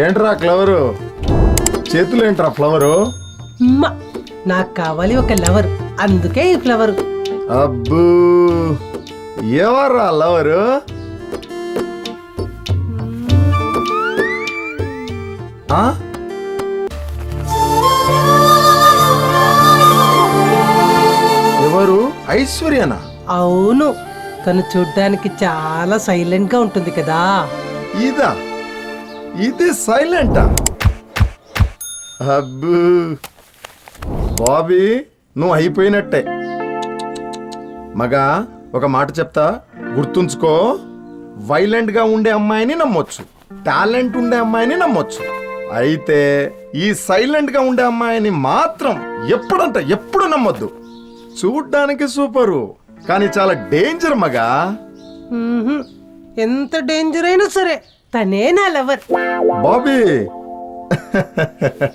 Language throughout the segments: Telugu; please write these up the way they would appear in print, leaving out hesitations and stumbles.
ఏంట్రా క్లవరు, చేతులు ఏంట్రా ఫ్లవరు? నాకు కావాలి ఒక లవర్, అందుకే ఈ ఫ్లవర్. అబ్బూ, ఎవర్రా లవరు? ఆ? ఎవరు? ఐశ్వర్యనా? అవును, తను చూడ్డానికి చాలా సైలెంట్ గా ఉంటుంది కదా. ఇదా? ఇది సైలెంటా? అబ్బూ బాబీ, నువ్వు అయిపోయినట్టే. మగా ఒక మాట చెప్తా, గుర్తుంచుకో. వైలెంట్ గా ఉండే అమ్మాయిని నమ్మొచ్చు, టాలెంట్ ఉండే అమ్మాయిని నమ్మొచ్చు. అయితే ఈ సైలెంట్ గా ఉండే అమ్మాయిని మాత్రం ఎప్పుడు నమ్మొద్దు. చూడ్డానికి సూపరు, కానీ చాలా డేంజర్ మగా. ఎంత డేంజర్ అయినా సరే తనే నా లవర్. బాబీ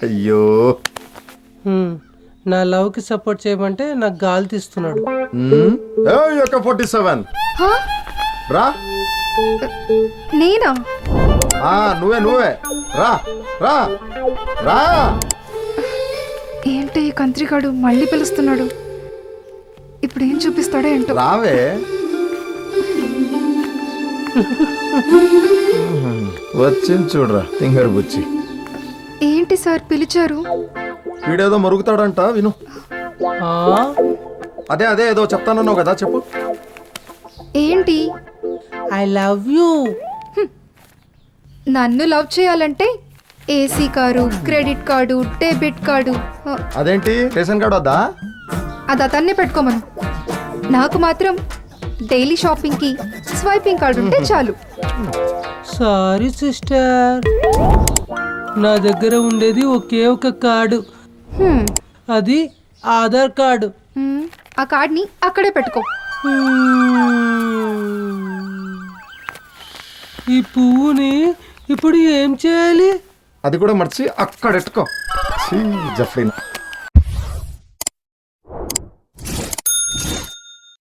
అయ్యో, నా లవ్ కి సపోర్ట్ చేయమంటే నాకు గాలి తీస్తున్నాడు. 47 రా. నేనా? నువ్వే రా రా రా. ఏంటి ఈ కంత్రిగాడు మళ్ళీ పిలుస్తున్నాడు? ఇప్పుడు ఏం చూపిస్తాడో ఏంటో. రావే. వచ్చింది చూడరా తింగర్ బుచ్చి. ఏంటి సార్ పిలిచారు? వీడేదో మరుగుతాడంట, విను. అదే అదే ఏదో చెప్తానన్నావు కదా, చెప్పు. ఏంటి? I love you. నన్ను లవ్ చేయాలంటే AC car, credit card, debit card. అదేంటి రేషన్ కార్డు వద్దా? అది అతన్నే పెట్టుకోమను. నాకు మాత్రం డైలీ షాపింగ్ కి స్వైపింగ్ కార్డు ఉంటే చాలు. సారీ సిస్టర్, నా దగ్గర ఉండేది ఒకే ఒక కార్డు, అది ఆధార్ కార్డు. ఆ కార్డ్ని అక్కడే పెట్టుకో. ఈ పువ్వుని ఇప్పుడు ఏం చేయాలి? అది కూడా మర్చి అక్కడ ఎట్టుకో. జఫ్రీనా